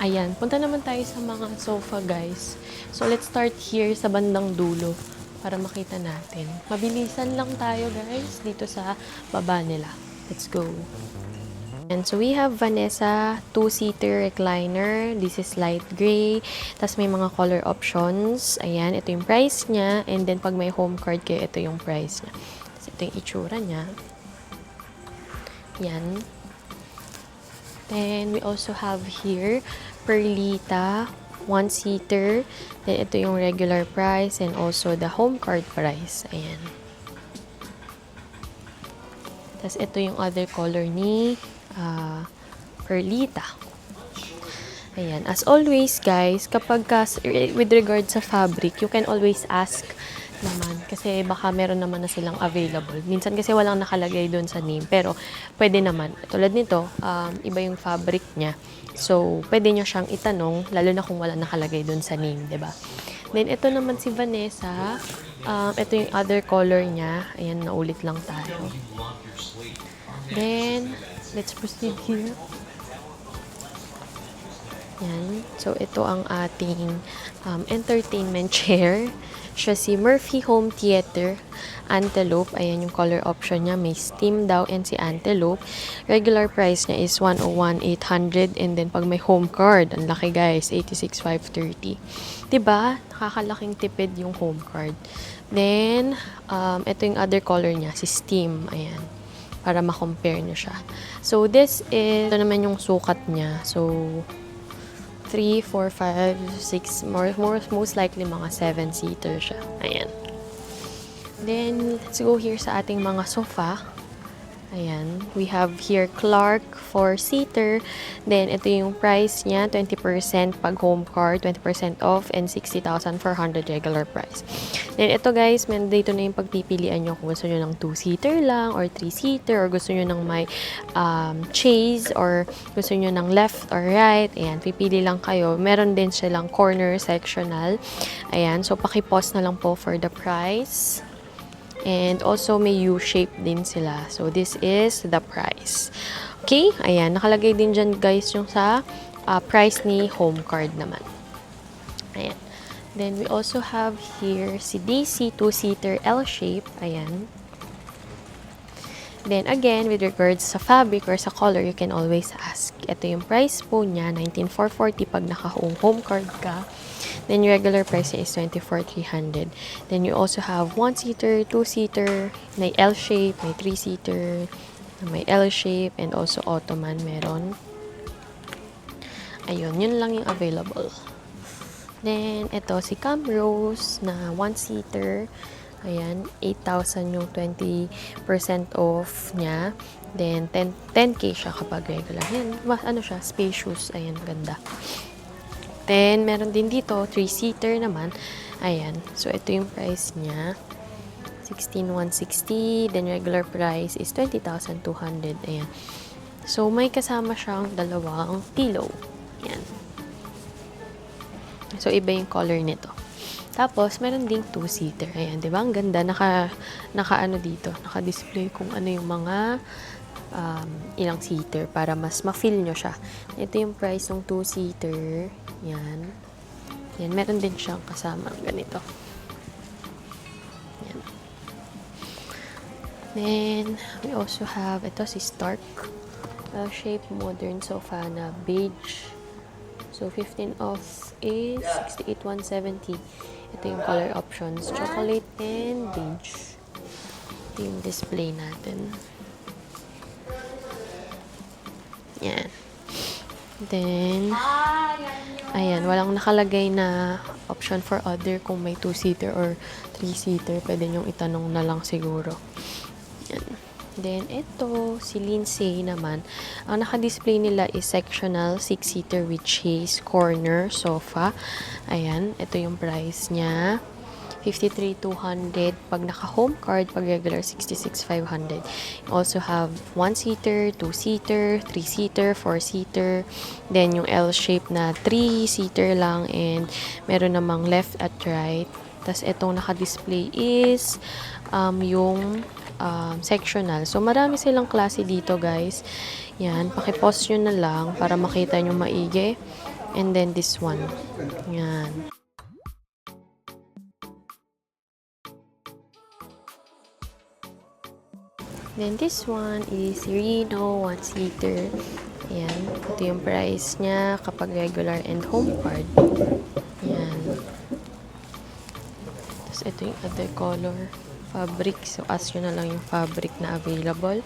Ayan, punta naman tayo sa mga sofa, guys. So, let's start here sa bandang dulo para makita natin. Mabilisan lang tayo, guys, dito sa baba nila. Let's go. And so, we have Vanessa 2-seater recliner. This is light gray. Tapos, may mga color options. Ayan, ito yung price niya. And then, pag may home card kayo, ito yung price niya. Tapos, ito yung itsura niya. Yan. Then, we also have here Perlita 1-seater. Then, ito yung regular price and also the home card price. Ayan. Tapos, ito yung other color ni Perlita. Ayan. As always, guys, kapag with regard sa fabric, you can always ask naman. Kasi baka meron naman na silang available. Minsan kasi walang nakalagay doon sa name. Pero, pwede naman. Tulad nito, iba yung fabric niya. So, pwede nyo siyang itanong, lalo na kung wala nakalagay doon sa name, ba diba? Then, ito naman si Vanessa. Ito yung other color niya. Ayan, naulit lang tayo. Then, let's proceed here. Yan. So, ito ang ating entertainment chair. Siya si Murphy Home Theater Antelope. Ayan yung color option niya. May steam daw and si Antelope. Regular price niya is 101,800 and then pag may home card, ang laki guys, 86,530. Diba? Nakakalaking tipid yung home card. Then, ito yung other color niya, si Steam. Ayan. Para ma-compare nyo siya. So, ito naman yung sukat niya. So, 3, 4, 5, 6, most likely mga 7-seater siya. Ayan. Then, let's go here sa ating mga sofa. Ayan. We have here Clark 4-seater. Then, ito yung price niya. 20% pag home card, 20% off, and 60,400 regular price. Then, ito guys, dito na yung pagpipilian nyo kung gusto nyo ng 2-seater lang, or 3-seater, or gusto nyo ng may chase, or gusto nyo ng left or right. Ayan, pipili lang kayo. Meron din silang corner sectional. Ayan, so paki-pause na lang po for the price. And also, may U-shape din sila. So, this is the price. Okay? Ayan. Nakalagay din dyan, guys, yung sa price ni home card naman. Ayan. Then, we also have here si DC 2-seater L-shape. Ayan. Then, again, with regards sa fabric or sa color, you can always ask. Ito yung price po niya, 19,440 pag naka-home card ka. Then, your regular price is 24,300. Then, you also have 1-seater, 2-seater, may L-shape, may 3-seater, may L-shape, and also ottoman meron. Ayun, yun lang yung available. Then, ito si Camrose na 1-seater. Ayan, 8,000 yung 20% off niya. Then, 10K siya kapag regular. Yan, ano siya, spacious. Ayan, ganda. Then, meron din dito, 3-seater naman. Ayan. So, ito yung price niya. 16,160. Then, regular price is 20,200. Ayan. So, may kasama siyang dalawang pillow. Ayan. So, iba yung color nito. Tapos, meron ding 2-seater. Ayan, di ba? Ang ganda. Naka-ano dito. Naka-display kung ano yung mga ilang seater para mas ma-feel nyo siya. Ito yung price ng 2-seater. Yan. Yan. Meron din siyang kasama ganito. Yan. Then, we also have, ito si Stark. Shape modern sofa na beige. So, 15 off is 68,170. Ito yung color options. Chocolate and beige. Ito yung display natin. Yan. Then, ayan, walang nakalagay na option for other kung may 2-seater or 3-seater. Pwede nyong itanong na lang siguro. Yan. Then, ito, si Lindsay naman. Ang naka-display nila is sectional 6-seater with chase corner sofa. Ayan, ito yung price niya. 53,200 pag naka-home card, pag regular 66,500. Also have 1-seater, 2-seater, 3-seater, 4-seater. Then yung L-shape na 3-seater lang and meron namang left at right. Tapos itong naka-display is yung sectional. So, marami silang klase dito, guys. Yan, paki-pause nyo na lang para makita nyo maigi. And then, this one. Yan. Then, this one is Reno 1-seater. Ayan. Ito yung price niya kapag regular and home card. Ayan. Tapos, ito yung other color. Fabric. So, ask nyo na lang yung fabric na available.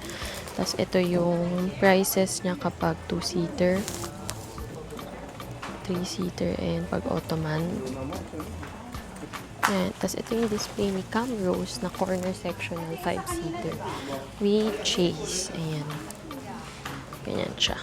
Tapos, ito yung prices niya kapag 2-seater, 3-seater, and pag Ottoman. Ayan. Tapos, ito yung display ni Camrose na corner sectional 5-seater with chase. Ayan. Ganyan siya.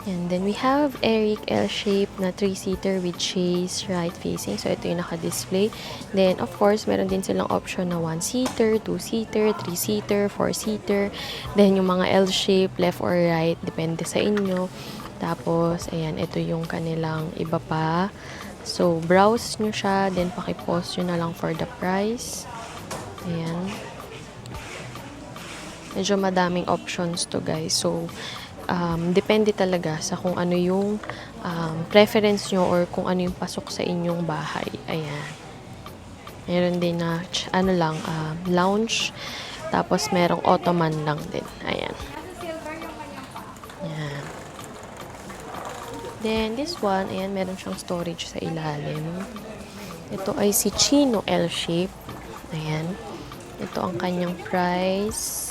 And then, we have Eric L-shape na 3-seater with chase right facing. So, ito yung naka-display. Then, of course, meron din silang option na 1-seater, 2-seater, 3-seater, 4-seater. Then, yung mga L-shape, left or right, depende sa inyo. Tapos, ayan, ito yung kanilang iba pa. So, browse nyo siya, then paki-pause nyo na lang for the price. Ayan. Medyo madaming options to, guys. So, depende talaga sa kung ano yung preference nyo or kung ano yung pasok sa inyong bahay. Ayan. Meron din na, lounge. Tapos, merong Ottoman lang din. Ayan. Ayan. Then, this one, ayan, meron siyang storage sa ilalim. Ito ay si Chino L-shape. Ayan. Ito ang kanyang price.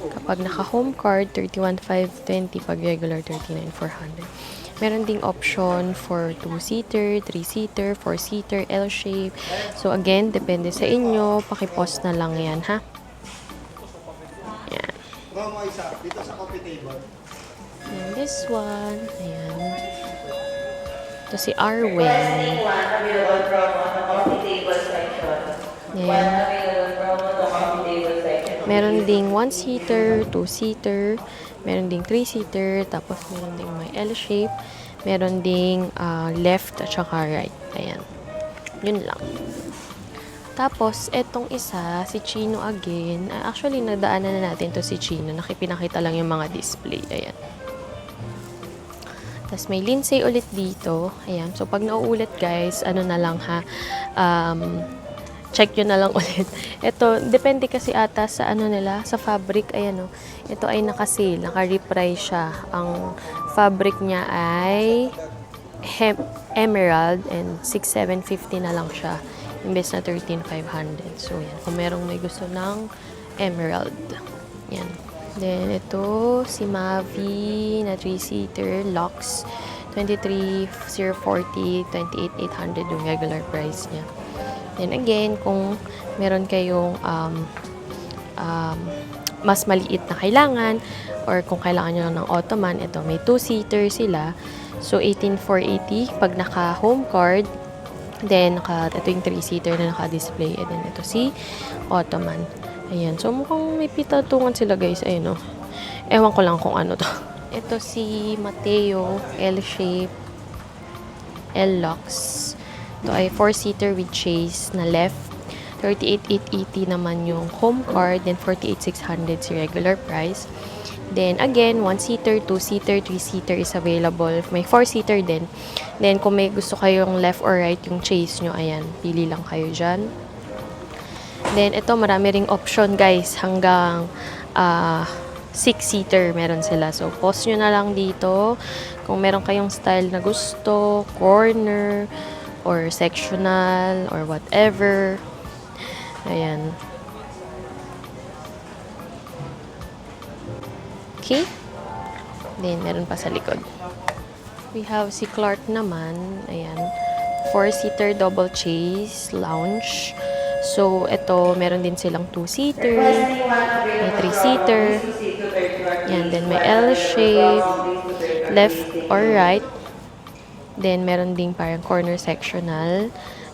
Kapag naka-home card, 31,520. Pag regular, 39,400. Meron ding option for 2-seater, 3-seater, 4-seater, L-shape. So, again, depende sa inyo. Paki-pause na lang yan, ha? Ayan. Dito sa coffee table. And this one, ayan. Ito si Arwen. Available promo sa coffee table section. Ayan. Available promo sa coffee table section. Meron ding 1-seater, 2-seater, meron ding 3-seater, tapos meron ding may L-shape, meron ding left at saka right. Ayan. Yun lang. Tapos, etong isa, si Chino again. Actually, nadaanan na natin to si Chino. Nakipinakita lang yung mga display. Ayan. Tapos, may Lindsay ulit dito. Ayan. So, pag nauulit, guys, ano na lang ha, check nyo na lang ulit. Ito, depende kasi ata sa ano nila, sa fabric. Ayan o. Ito ay naka-sale, naka-reprice siya. Ang fabric niya ay emerald and 6,750 na lang siya. Imbes na 13,500. So, yan. Kung merong may gusto ng emerald. Yan. Then, ito, si Mavi na 3-seater, Lux. 23,040, 28,800 yung regular price niya. Then again, kung meron kayong mas maliit na kailangan or kung kailangan nyo lang ng Ottoman, ito, may 2-seater sila. So, 18,480 pag naka-home card. Then, ito yung 3-seater na naka-display. And then, ito si Ottoman. Ayan. So, mukhang may pitatungan sila, guys. Ayun, oh. Ewan ko lang kung ano to. Ito si Mateo, L-shape, L-Lux. Ito ay 4-seater with chase na left. 38,880 naman yung home card. Then, 48,600 si regular price. Then, again, 1-seater, 2-seater, 3-seater is available. May 4-seater din. Then, kung may gusto kayong left or right yung chase nyo, ayan, pili lang kayo dyan. Then, ito, marami ring option, guys. Hanggang 6-seater meron sila. So, pause nyo na lang dito. Kung meron kayong style na gusto, corner, or sectional, or whatever. Ayan. Okay? Then, meron pa sa likod. We have si Clark naman. Ayan. 4-seater double chase lounge. So, ito, meron din silang 2-seater. May 3-seater. Ayan. Then, may L-shape. Left or right. Then, meron ding parang corner sectional.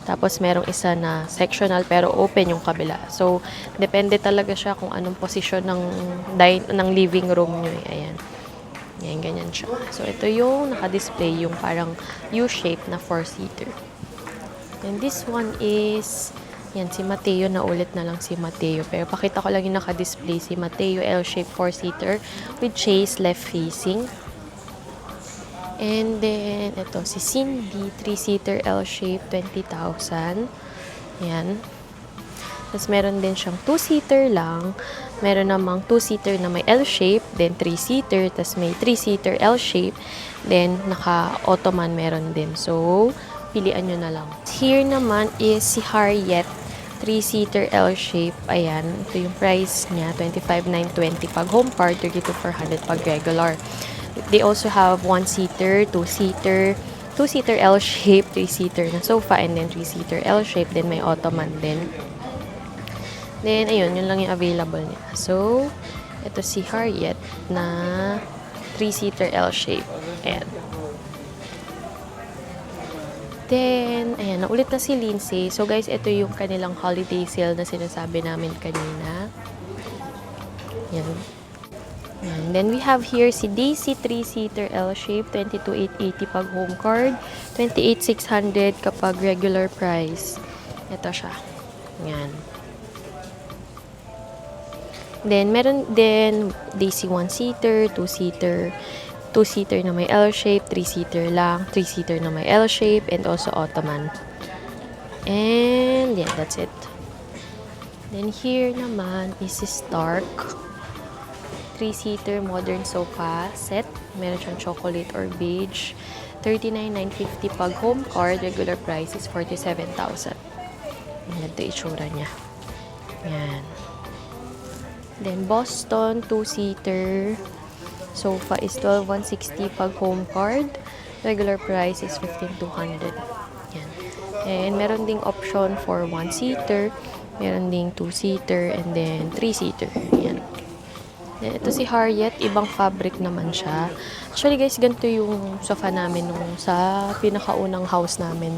Tapos, merong isa na sectional pero open yung kabila. So, depende talaga siya kung anong posisyon ng living room nyo. Ayan. Ayan, ganyan siya. So, ito yung naka-display, yung parang U-shape na 4-seater. And this one is Yan, si Mateo, naulit na lang si Mateo. Pero pakita ko lang yung naka-display. Si Mateo, L-shape 4-seater with chase left facing. And then, ito, si Cindy, 3-seater L-shape, 20,000. Yan. Tapos meron din siyang 2-seater lang. Meron namang 2-seater na may L-shape, then 3-seater, tapos may 3-seater L-shape, then naka-ottoman meron din. So, pilian nyo na lang. Here naman is si Harriet, 3-seater L-shape. Ayan, ito yung price niya, 25,920 pag home car, 32,400 pag regular. They also have 1-seater, 2-seater, 2-seater L-shape, 3-seater na sofa, and then 3-seater L-shape, then may ottoman din. Then, ayun, yun lang yung available niya. So, ito si Harriet na 3-seater L-shape. Ayan. Then, ayan, naulit na si Lindsay. So, guys, ito yung kanilang holiday sale na sinasabi namin kanina. Ayan. Ayan. Then, we have here si Daisy, 3-seater L-shape, 22,880 pag home card, 28,600 kapag regular price. Ito siya. Ayan. Then, meron din Daisy 1-seater, 2-seater, 2-seater na may L-shape, 3-seater lang, 3-seater na may L-shape, and also ottoman. And, yeah, that's it. Then, here naman is si Stark. 3-seater modern sofa set. Meron siyang chocolate or beige. 39,950 pag home card. Regular price is 47,000. Yan, ito itsura niya. Yan. Then, Boston 2-seater sofa is 12,160 pag home card. Regular price is 15,200. Yan. And meron ding option for 1-seater, meron ding 2-seater, and then 3-seater. Yan. Then, ito si Harriet, ibang fabric naman siya. Actually guys, ganito yung sofa namin nung sa pinakaunang house namin.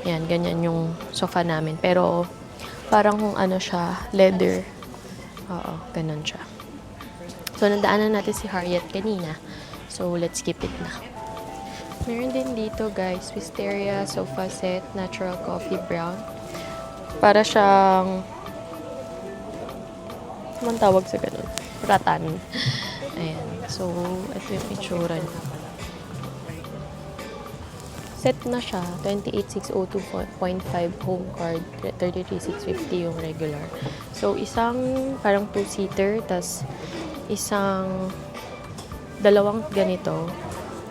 Yan, ganyan yung sofa namin. Pero parang kung ano siya, leather. Oo, ganun siya. So, nadaanan natin si Harriet kanina. So, let's skip it na. Meron din dito, guys, Wisteria sofa set, natural coffee brown. Para siyang... Anong tawag sa ganun? Ratan. Ayan. So, ito yung itsura niya. Set na siya. 28,602.5 home card. 33,650 yung regular. So, isang parang 2-seater, tas dalawang ganito,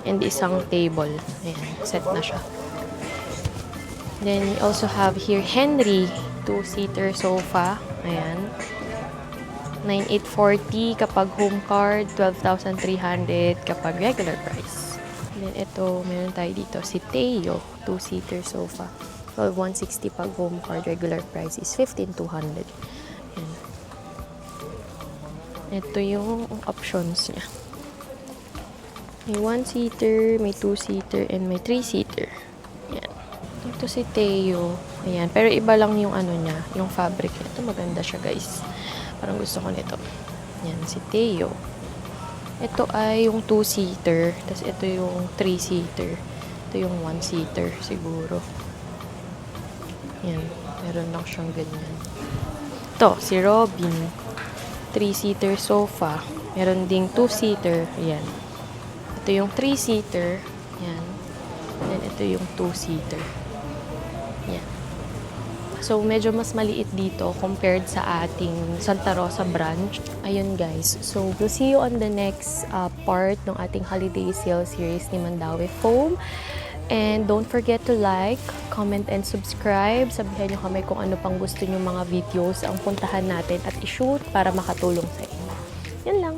and isang table. Ayan, set na siya. Then, we also have here Henry, 2-seater sofa. Ayan. 9,840 kapag home card, 12,300 kapag regular price. And then, ito, meron tayo dito, si Teo, 2-seater sofa. 12,160 pag home card, regular price is 15,200. Ayan. Ito yung options niya. May 1-seater, may 2-seater, and may 3-seater. Ayan. Ito si Teo. Ayan. Pero iba lang yung ano niya, yung fabric niya. Ito maganda siya, guys. Parang gusto ko nito. Ayan, si Teo. Ito ay yung 2-seater. Tapos ito yung 3-seater. Ito yung 1-seater siguro. Ayan. Meron lang siyang ganyan. Ito, si Robin. 3-seater sofa. Meron ding 2-seater. Ayan. Ito yung 3-seater. Ayan. Then, ito yung 2-seater. Ayan. So, medyo mas maliit dito compared sa ating Santa Rosa branch. Ayun, guys. So, we'll see you on the next part ng ating holiday sale series ni Mandawi Foam. And don't forget to like, comment, and subscribe. Sabihan nyo kami kung ano pang gusto nyo mga videos ang puntahan natin at i-shoot para makatulong sa inyo. Yan lang.